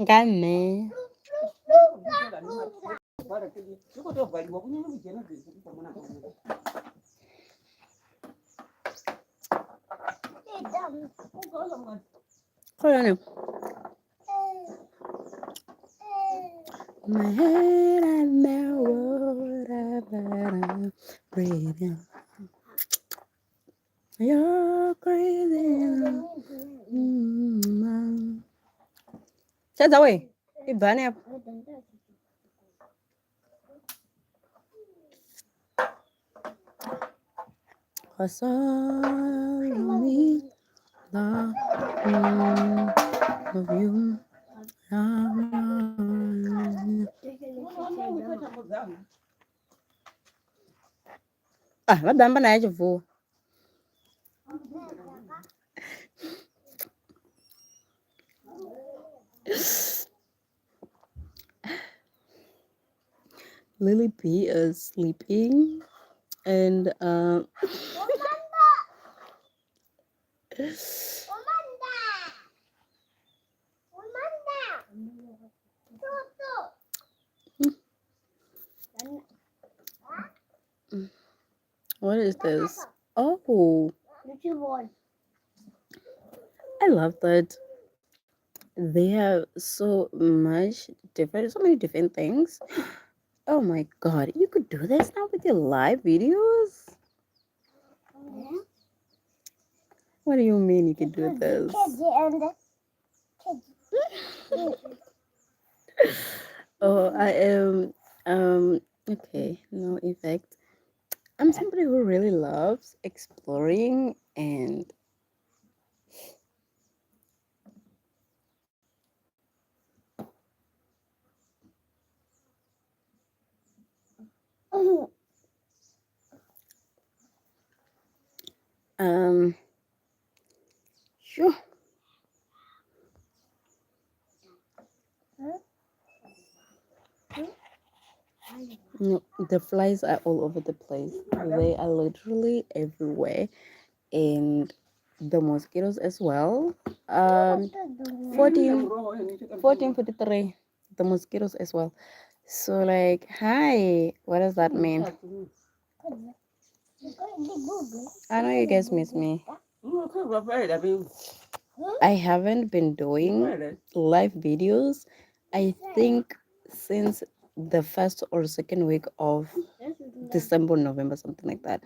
Ngane. Hold on. My head and my water, breathing. You're crazy. Chết rồi. Đi bán em. I saw me love of you. Bắt bán này cho vô. Lily P is sleeping and what is this? Oh, I love that they have so many different things. Oh my god, you could do this now with your live videos? What do you mean you could do this? Oh, I am okay, no effect. I'm somebody who really loves exploring and sure. No, the flies are all over the place. They are literally everywhere, and the mosquitoes as well. 1443. The mosquitoes as well. So like, hi, what does that mean? I know you guys miss me. I haven't been doing live videos, I think, since the first or second week of December, November, something like that.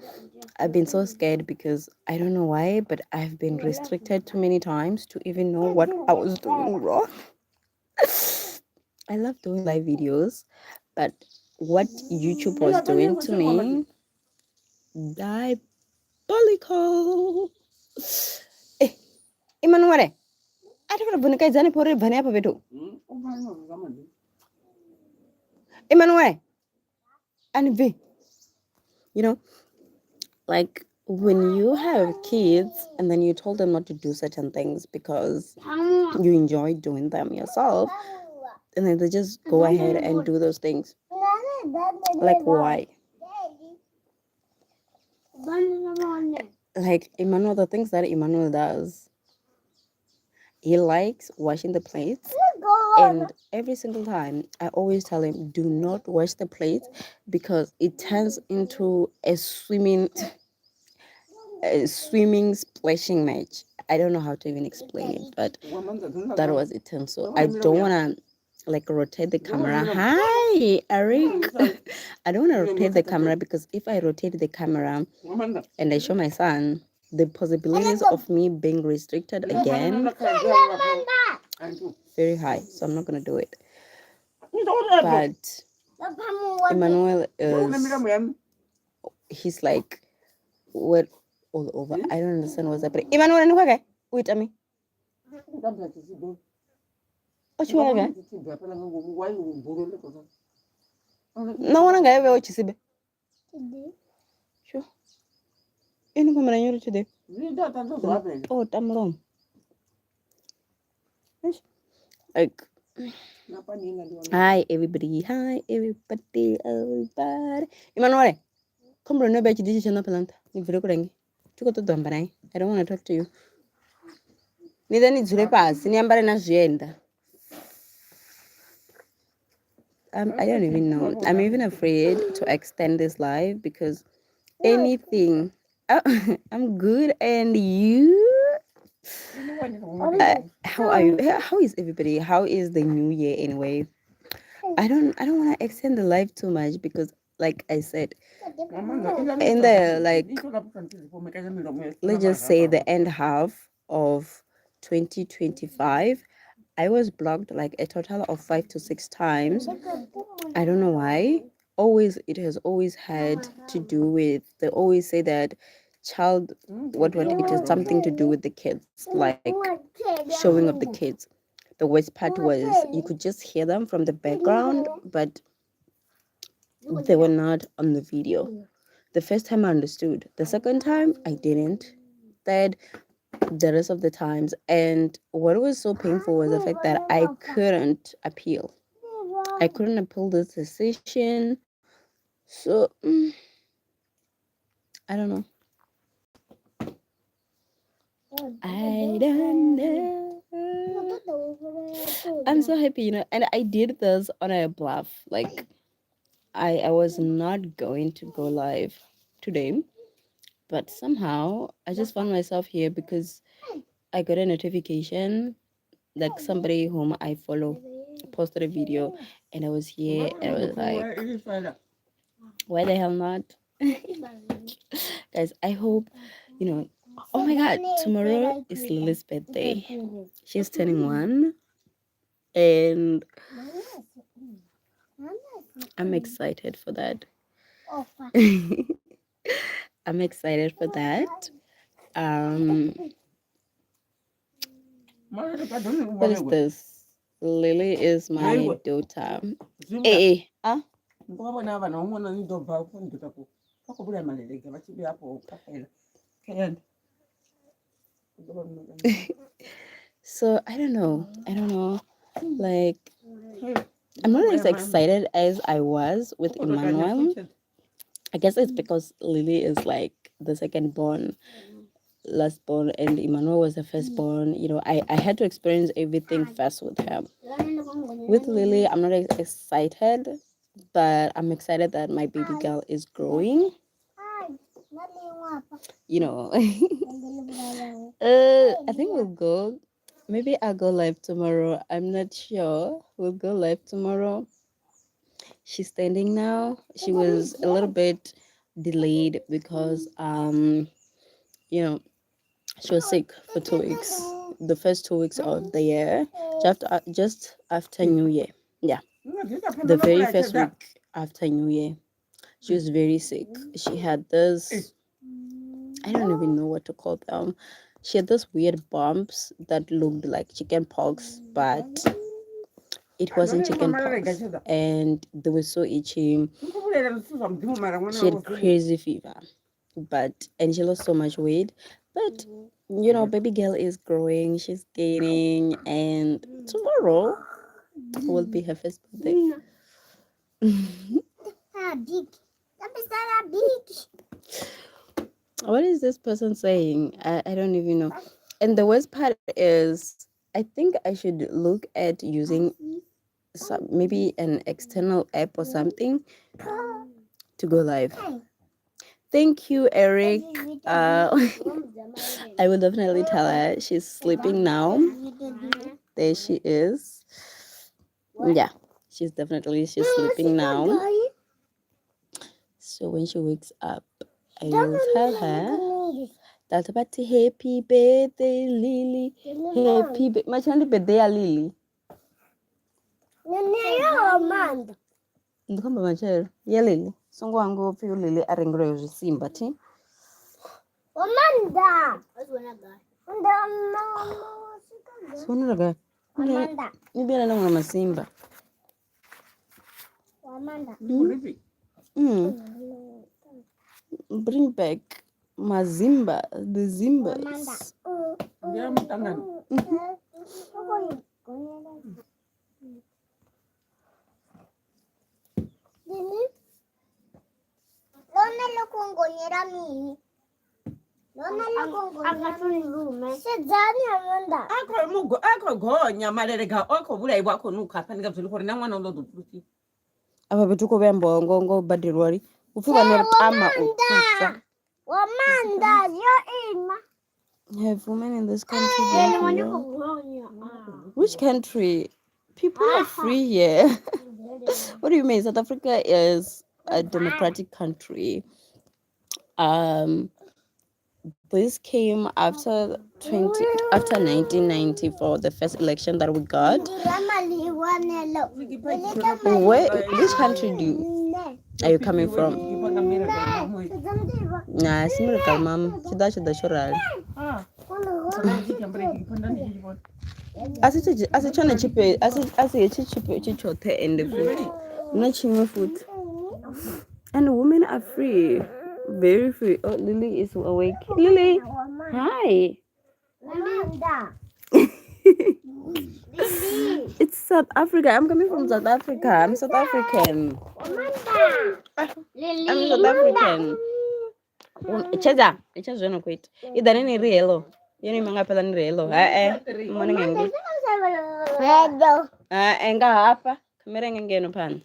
I've been so scared because I don't know why, but I've been restricted too many times to even know what I was doing wrong. I love doing live videos, but what YouTube was doing to me, diabolical. Eh, Emmanuel, I don't know if I'm going to do Emmanuel, and V. You know, like when you have kids and then you told them not to do certain things because you enjoy doing them yourself, and then they just go ahead and do those things. Like, why? Like, Emmanuel, the things that Emmanuel does, he likes washing the plates, and every single time I always tell him, do not wash the plates because it turns into a swimming splashing match. I don't know how to even explain it, but that was it. And so I don't want to like rotate the camera. Hi, Eric. I don't want to rotate the camera because if I rotate the camera and I show my son, the possibilities of me being restricted again very high. So I'm not gonna do it. But Emmanuel is he's like what all over. I don't understand what's happening. Emmanuel, wait a minute. What you have? No one gave what you see. Sure. In come today. Oh, Tamlom. Like, hi everybody. Hi everybody. Emmanuel, come on, no bet you this is not plant. If you're going to go to Dombanai, I don't want to talk to you. Neither needs to pass. Niambara na agenda. I don't even know. I'm even afraid to extend this live because anything. I'm good, and you? How are you? How is everybody? How is the new year anyway? I don't want to extend the life too much because, like I said, in the like, let's just say the end half of 2025, I was blocked like a total of 5 to 6 times. I don't know why. Always, it has always had to do with, they always say that child, what, it has something to do with the kids, like showing of the kids. The worst part was you could just hear them from the background, but they were not on the video. The first time I understood, the second time I didn't. Third, the rest of the times. And what was so painful was the fact that I couldn't appeal. I couldn't appeal this decision. So I don't know. I don't know. I'm so happy, and I did this on a bluff. Like I was not going to go live today, but somehow I just found myself here because I got a notification, like somebody whom I follow posted a video, and I was here, and I was like, why the hell not? Guys, I hope, oh my god, tomorrow is Lily's birthday. She's turning 1, and I'm excited for that. I'm excited for that. What is this? Lily is my daughter. Hey, so I don't know. Like, I'm not as excited as I was with Emmanuel. I guess it's because Lily is like the second born, last born, and Emmanuel was the firstborn. I had to experience everything first with him. With Lily, I'm not excited, but I'm excited that my baby girl is growing. I think we'll go. Maybe I'll go live tomorrow. I'm not sure. We'll go live tomorrow. She's standing now. She was a little bit delayed because she was sick for 2 weeks. The first 2 weeks of the year, just after New Year. Yeah. The very first week after New Year. She was very sick. She had this, I don't even know what to call them. She had those weird bumps that looked like chicken pox, but it wasn't chicken pox. And they were so itchy. She had crazy fever. And she lost so much weight. But baby girl is growing, she's gaining, and tomorrow will be her first birthday. What is this person saying? I don't even know. And the worst part is, I think I should look at using maybe an external app or something to go live. Thank you, Eric. I will definitely tell her. She's sleeping now. There she is. Yeah, she's sleeping now. So when she wakes up, I will tell her that about happy birthday, Lily. Happy birthday. Much birthday, Lily. Ndikhomba manje ya Lily. Songo wangu phi Lily arengero zvisimba ti. Amanda. Sonora ga. Amanda. Nibera na masimba. Amanda. Bring back Mazimba, the Zimbas. apa petuko vembo ngo badirwa ri ufika nertama utsusa. Wamanda yo ima. Have women in this country been free? Which country? People are free here. What do you mean? South Africa is a democratic country. This came after 1994, the first election that we got. Which country are you coming from? Nah, it's miracle, mom. Shida shural. As a chana chipe, as a chichote and the food, not chima food. And women are free, very free. Oh, Lily is awake. Lily, hi. It's South Africa. I'm coming from South Africa. I'm South African. I'm South African. Cheza, cheza no quit. Idani ni realo. Yoni manga pela ni realo. Morning ngi. Enga hapa. Kamera ngeno pan.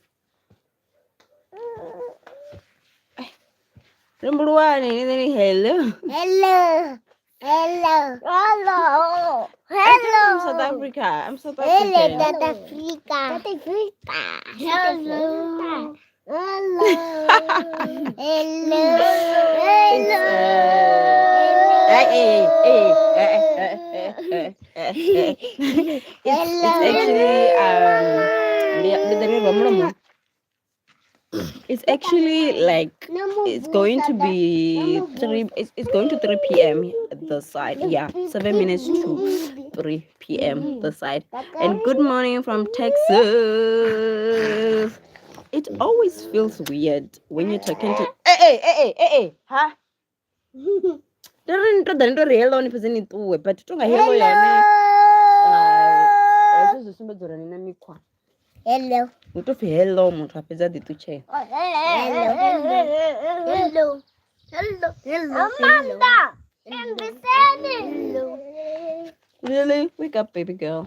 Rumburuani ni hello. Hello. I'm from South Africa. I'm South African. South Africa. Hello. It's actually like it's going to be 3 p.m. at the side. Yeah, 7 minutes to 3 p.m. the side. And good morning from Texas. It always feels weird when you're talking to huh? Don't real ni pezeni tuwe but tunga hello yone Hello. Utofi hello mtu apeza dituche. Hello. Amanda. Hello. Really? Wake up, baby girl.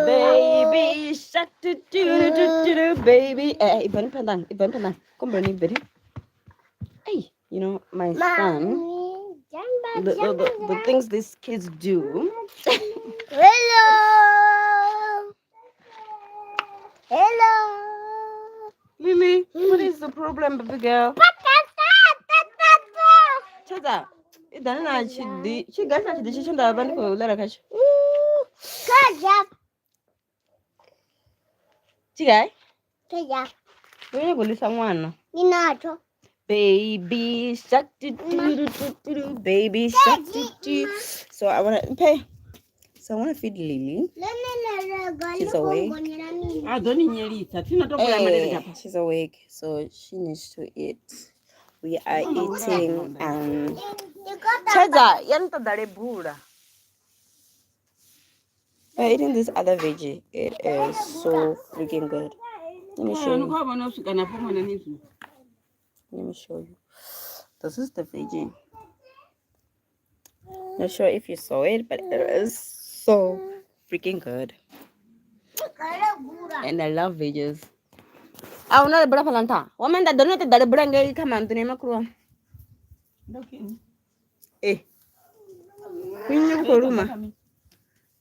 Baby shark do baby. Iban pandang. Come on, baby. Hey, you know my son. The things these kids do. Hello. Lily, what is the problem, baby girl? Chaza. Idana chidi. She got such decision that I've been lara kash. Chigai? Wewe kulisa mwana. Ninacho. Baby shark do baby shark do. So I want to pay. So I want to feed Lily. She's awake. She's awake, so she needs to eat. We are eating Chaza, yanta dare bura. We're eating this other veggie. It is so freaking good. Let me show you. This is the veggie. Not sure if you saw it, but it is so freaking good. And I love veggies. I want to bring palanta. Woman that donated that bring it come on to name a crew. Ruma.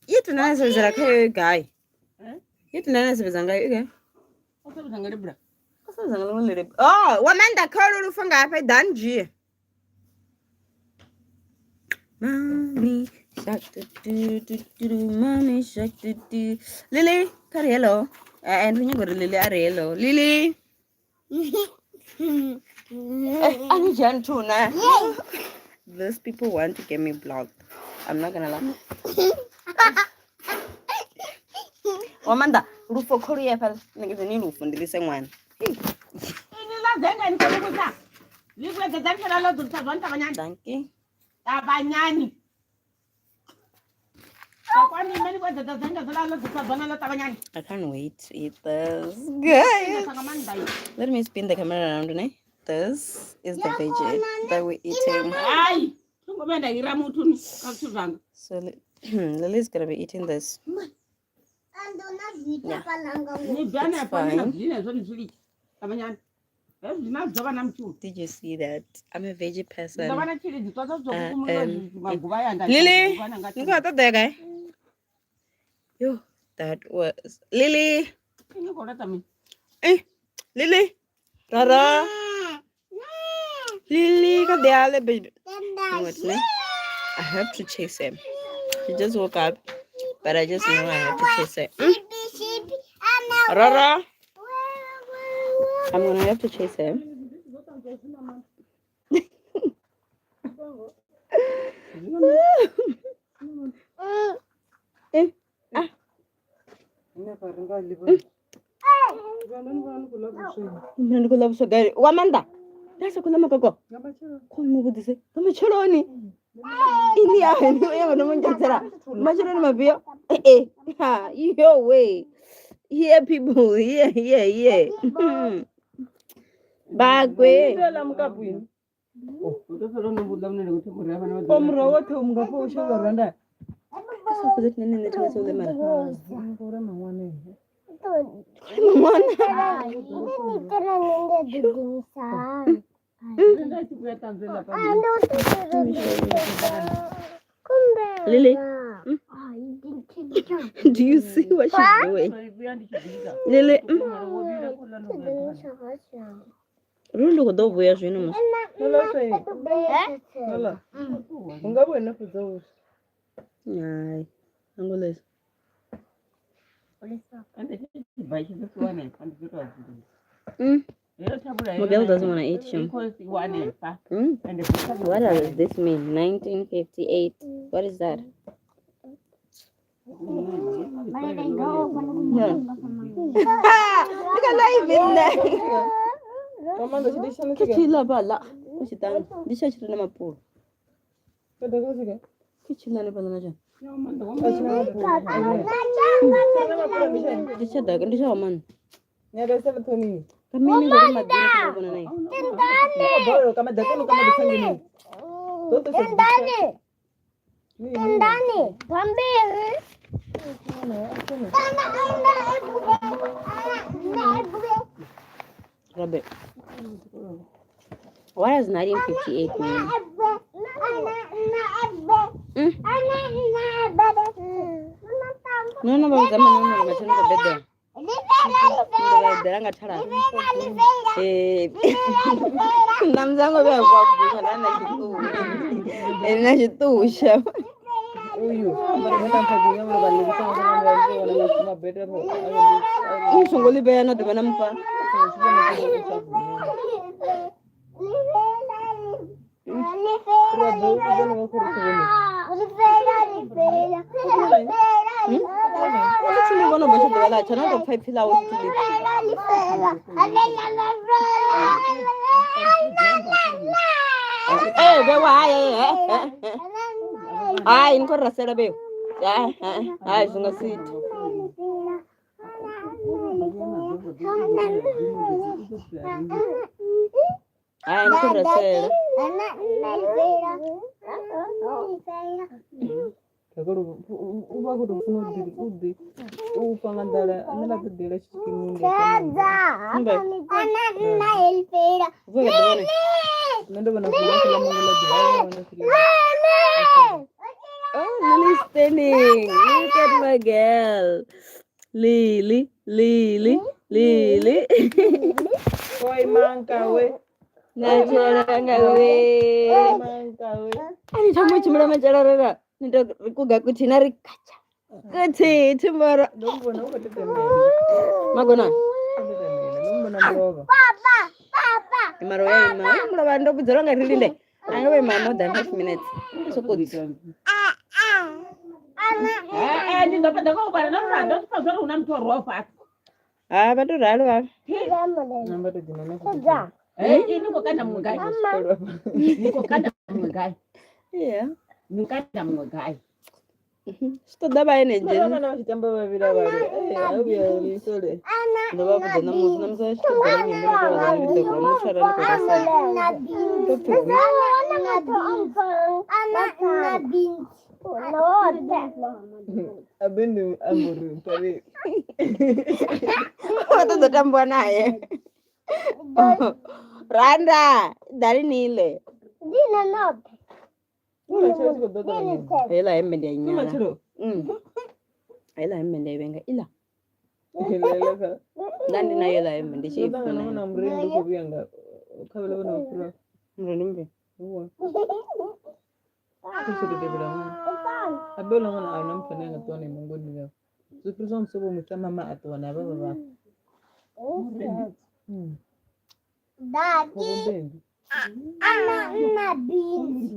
Yet nice as a guy. Yet nice as a guy. Oh, woman that curl from Gape Danji. Mommy shark do mommy shark do. Lily, hello. And when you go to Lily, hello. Lily. I'm gentle now. These people want to get me blocked. I'm not gonna lie. Wamanda, rufo Korea pal. Nigga ni rufo ndili sengwan. Thank you. Tabanyani. I can't wait to eat this. Guys, let me spin the camera around tonight. This is the veggie that we're eating. So Lily's gonna be eating this. It's fine. Did you see that? I'm a veggie person. Lily, you got that guy? Yo, that was Lily. Lily, Rara, Lily, got the other baby. What's name? I have to chase him. He just woke up, but I just know I have to chase him. Rara, I'm gonna have to chase him. Wamanda, that's a kulama koko. Call me with this. Come a choloni. India, and you ever know Machine my beer. Your way. Here, people. Yeah. Back way. Lily, do you see what she's doing? Lily, Rundo ko do voyage no. Ai, Angoles. Miguel doesn't want to eat him. What does this mean? 1958. What is that? Kichila bala. Kuchitang. Disha chila mapu. Kichila ne bala naja. Disha dagan disha oman. Nyada sala toni. Kami ni gori madina kama bana nai. Boro kama dakano kama disangini. Tendani. Bambi. Rabbit. What does 1958 mean? No, but I'm not going to bed. Deranga tara. Namzango be kwa na kitu. Ina kitu usha. Uyu, bari mta mpabunya mu bali bisanga na better ho. Songoli be na de banampa. Ai, in corra sera beu. Ai, sunga sit. Ai, in corra sera. Agora o bagulho não dele, o de o pangandala, ela tá dele acho que não dá. Ana ele feira. Não dá na fila, ela não dá de oh, Lily's standing. Look at my girl. Lily. Oi, manca, we. Nacharanga, we. Manca, we. Ani chamu chimra macharara. Nito kuga kuchina rikacha. Kuchi tomorrow. Magona. Papa. Maroya ma. Mura bando kuzoranga rilinde. Angabe ma more than 5 minutes. So good. Bado ralo ba. Niko kana mngai. Yeah. Nikata mngai. Sto daba ene je. Na shitamba babira bale. Abia lisole. Ndo babu dana muslim sa sto daba ni ndo ba ni ndo ko musara ko rasa. Ana bin. Abenu amuru pale. Watoto tambua naye. Randa, dari ni ile. Dina not. Ila emende ya Kama nyala. chiro. Ila emende benga ila. Heleleka. Nandi na ila emende Ndio chief na na. na mrendo kubianga. Kabla wana kula. Mrendo. Uwa. Kusi de bila. Abela wana anampana ngatoni mungoni leo. Zukuzo msobo mutama atwana baba. Daddy. Ana beans.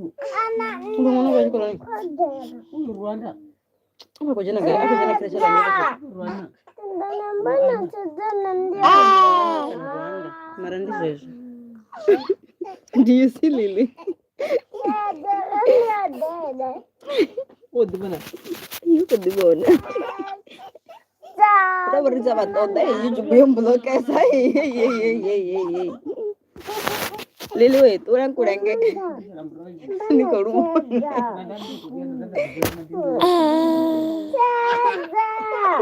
Ngono kwa jiko nani? Rwanda. Kwa jina gani? Kwa jina kile cha Rwanda. Marandi zejo. Do you see Lily? Odi bana. You could be born. Kita berbicara toda, you juga yang belum kayak saya. Ye. Lily wait, orang kurang ke? Ini kalau.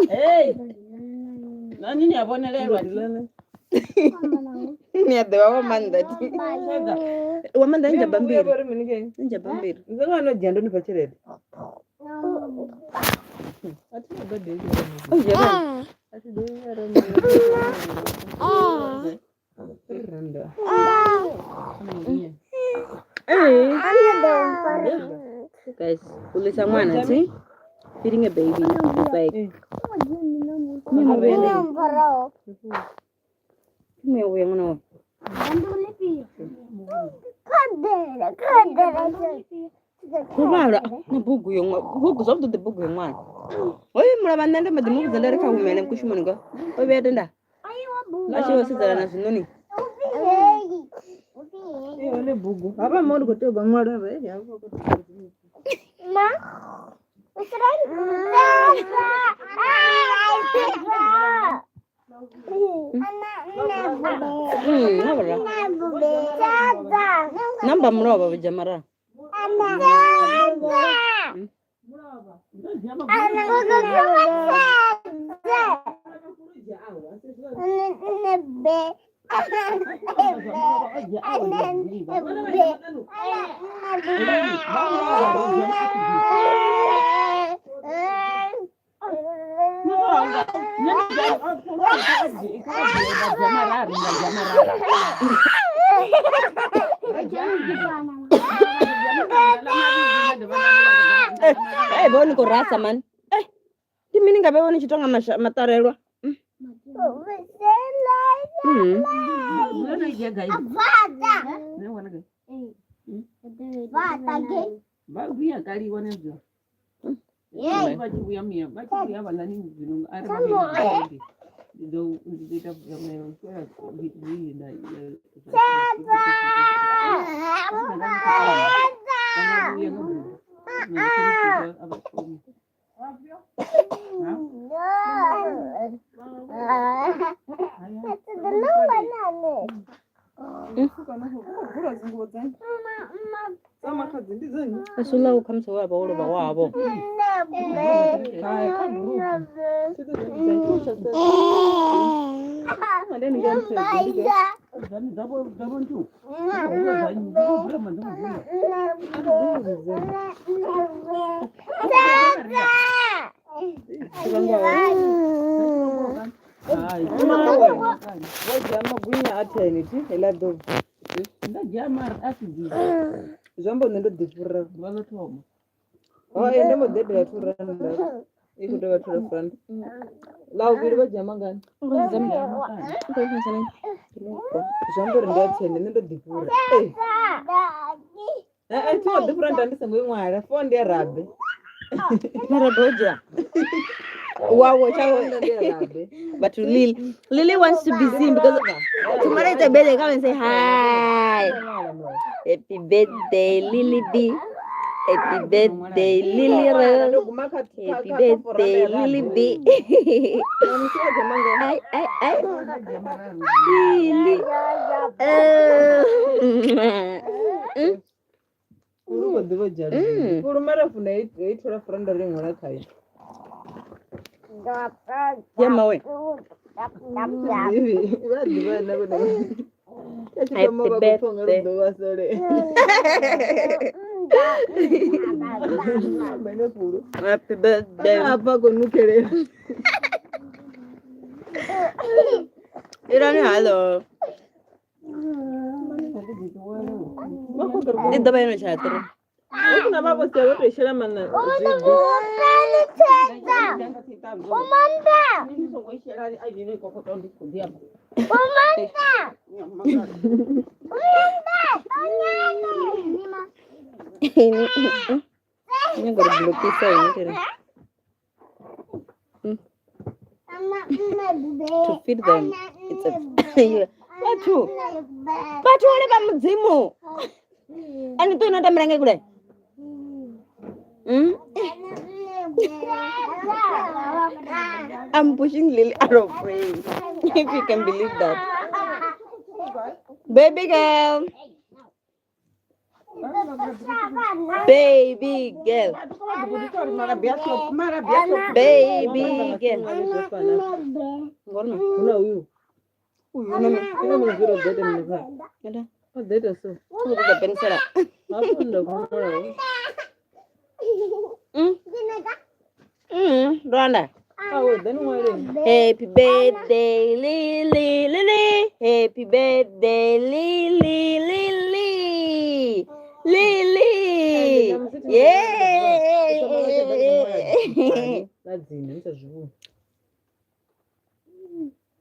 Hey. Nani ni abona leo adilana? Ni ada wamandati. Wamandati njabambiri. Njabambiri. Nzanga no jando ni pachele. Ati abade hiyo. Oh, jangan. Ati dei yaro. Rwanda. Guys, ulisa mwana si? Feeding a baby. It's like Mewe ngono. Kubara na bugu yongwa. Bugu zobdo de bugu yongwa. Oye murabanda nda madimu kuzalera ka umene mkushimonika. Oye denda. Ashi wasizala na sunoni. Ole bugu. Aba modu kote bangwara ba ya ko. Ma. Namba mroba bujamara. Boni ko rasa man. Kimi ninga bebo ni chitonga matarelwa. Mbona je gai? Ne wana gai? Ba biya kali wana jo. Ba ji biya miya, ba ji biya bala ni binu ara ba ni. Do ndita ya me ko bi da. Asula ukamsa wabo olo bawabo. Jambo nendo dipura wala toma. Oh ende mo dede ya tura nda. Iko dewa tura friend. Lao biru jama gani? Jambo ndio tene nendo dipura. Tuwa dipura ndandi sangu ngwara phone ya rabe. Mara doja. Wow, but Lily wants to be seen because tomorrow is her birthday. Come and say hi. Happy birthday, Lily B. Happy birthday, Lily Rose. Happy birthday, Lily B. Lily. Puru kho ḓivha dzhali. Puru mara funa i thola friend ri ṅwana khayo. Ya mawe. Ḓivhi vha ḓivha na vhone. Happy birthday. Happy birthday. Apa kho nukelela. Irani halo. Ndi ḓo vha yo no tshatri. Kuna babo sia vho to shela mana. Ini berblockisa ini tadi. To feed them, it's a Batu ole ba mudzimu. Ani tu nada merenge kule. I'm pushing Lily out of frame. If you can believe that. Baby girl. Baby girl. Baby girl. Kuna huyu. Kuna mzuri dede mnivaa. Ada. Dede so. Udah pensela. Hapo ndo kuna. Rwanda. Then why? Happy birthday, Lily, Lily. Happy birthday, Lily, Lily. Lily. Yeah.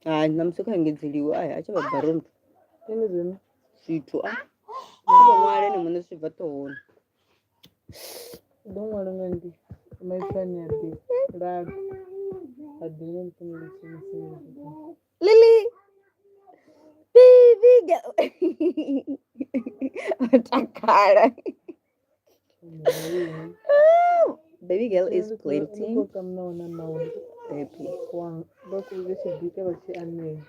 Ah, namsuka ngedziliwa aya acha babaronto. Tengezweni. Sithu ah. Kuba mwale ni munhu swi vatona. Don't worry ngandi. My friend ya di. Rad. Adilin tumisi. Lily. Baby girl. Takara. Baby girl is plenty. Baby. One. But we should be able to anne.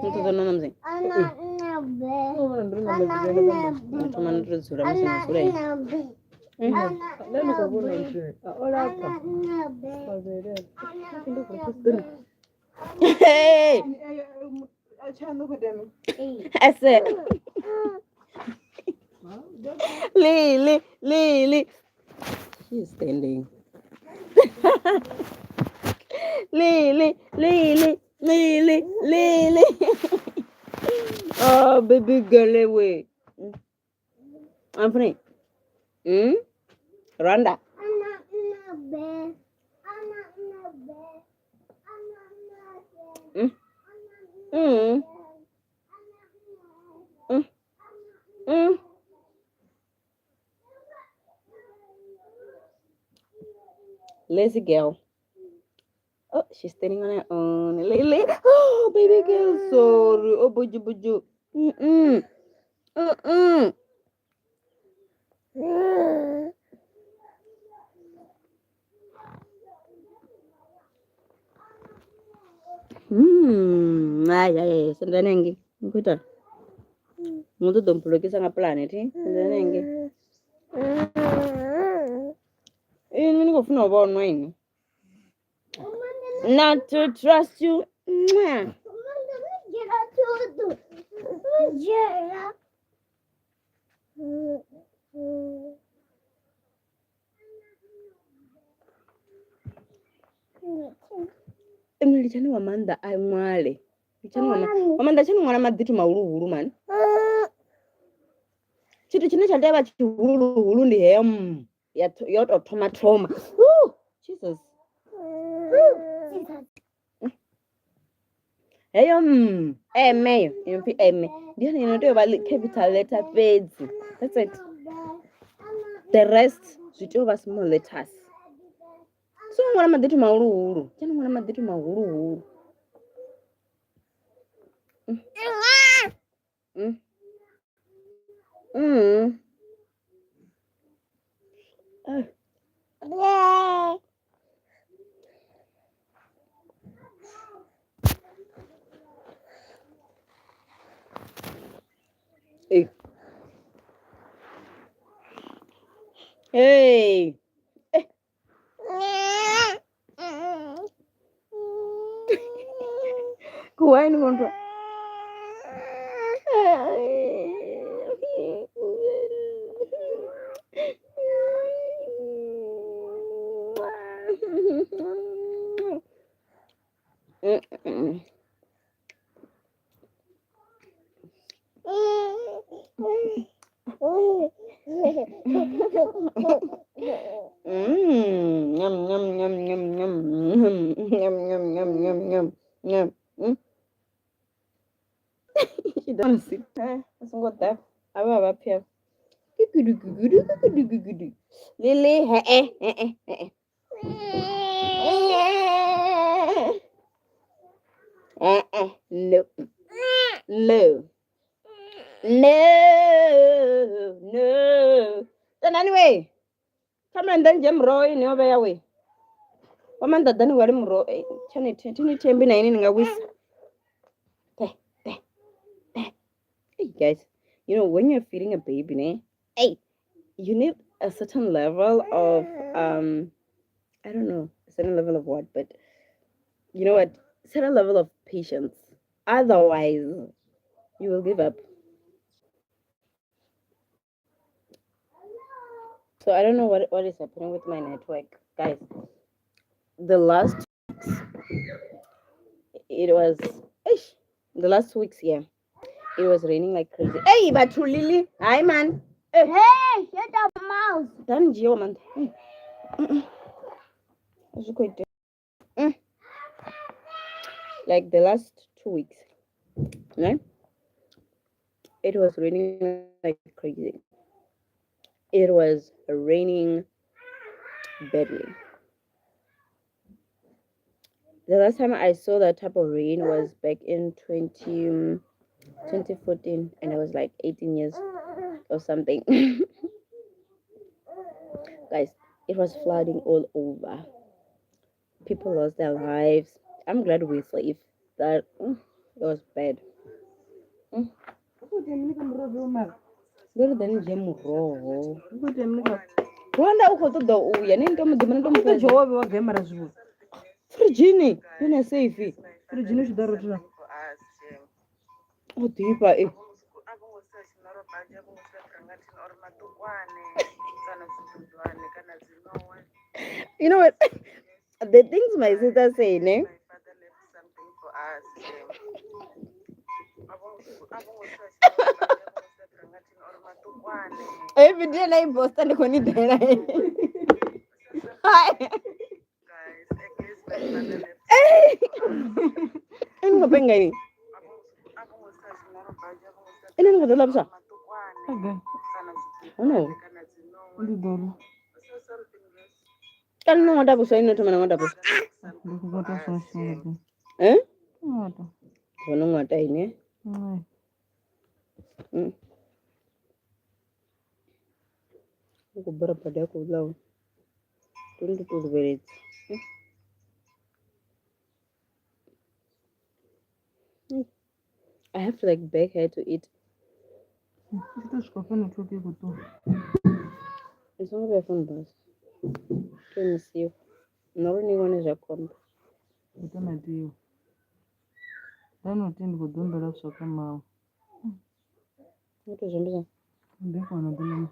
Itu kan namanya. Cuma terus sudah masih sudah. Hey. Ese. Lily, Lily. She's standing. Lily, Lily, Lily, Lily. Oh, baby girl, away. I'm free. Rwanda. Lazy girl. Oh, she's standing on her own. Lily. Oh, baby girl, sorry. Oh, buju buju. Ay, sendanengi. Ngikuta. Muntu dompulokisa nga planet, sendanengi. Ini ngofuna ubonwa yini? Not to trust you. Emily chani wamanda ai mwale. Chani wamanda chani mwana maditu mauluhulu man. Chitu chine chandeba chihuluhulu ndi hem. Yato toma. Jesus. Heyo eme, impi eme. Ndio ninotoyo bali capital letter fades. That's it. The rest zvitova small letters. So mwana maditu mauluhulu. Chani mwana maditu mauluhulu. Hey. Kuwaini kontra. Yum yum yum yum yum yum yum yum yum yum yum. She don't sit. That's what that. I will up here. Lily, no, no, no. Then anyway, come and then jam roy no way away. Woman that then wear him roy. Chani chambi na ini nga wis. Hey guys, you know when you're feeding a baby, hey, you need a certain level of I don't know, a certain level of what, but you know what, certain level of patience. Otherwise, you will give up. So I don't know what is happening with my network, guys. The last it was the last 2 weeks, yeah, it was raining like crazy. Hey, but Lily, hi man. Hey, shut up, mouse. Done, Gio man. Like the last 2 weeks, right? It was raining like crazy. It was raining badly. The last time I saw that type of rain was back in 2014, and I was like 18 years or something. Guys, it was flooding all over. People lost their lives. I'm glad we're safe. That it was bad. Better than jam raw. Rwanda uko todo uya ni ndo mudimana ndo Kuto mupezi. jawabi wa gemara zvu. Frijini, yuna safe. Frijini shudaro tuna. Oh tipa eh. You know what? The things my sister say, ne? Every day I post and koni dena. Hi. Ini ngapenga ini? Ini nggak dalam sa? Aga. Ano? Ndi dolo. Kan no ngada busa ini teman ngada busa. Ndi kugota so shuru. Eh? Ngota. Kono ngada ini. Aku berapa dia aku lau. Tunggu tuh beres. I have to like beg her to eat. Ito shkofeno choki kutu. It's not very fun, boss. Let me see. No one is a comp. Ito na tiyo. Tano tindi kudumbela kusoka mawa. What is it? Ndiko na dilo.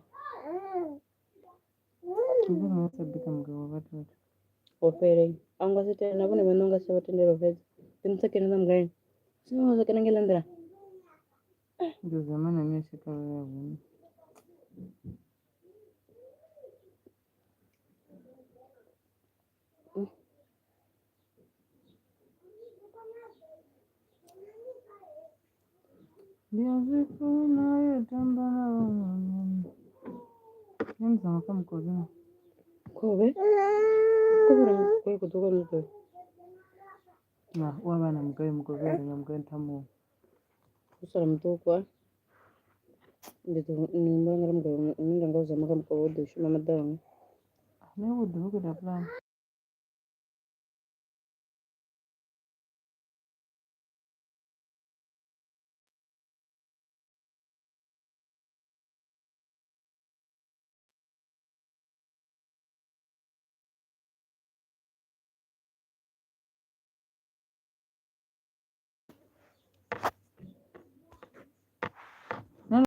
Tuzo na sabika mgawa watu. Opere. Anga sita na bune manonga sabata ndero fed. Timsake na mgani. Sio za kana ngelandra. Ndio zamani mimi shika wewe. Ndio siku unayotamba na wewe. Nimza kama mkono. Kobe? Kobe kwa kutoka mko. Na wabana mgawe mkovera ngamgawe tamu. Usara mtokwa. Ndio ni mbanga mko. Ndio ngauza maka mko wodo shuma madawa. Ne wudu ko da plan.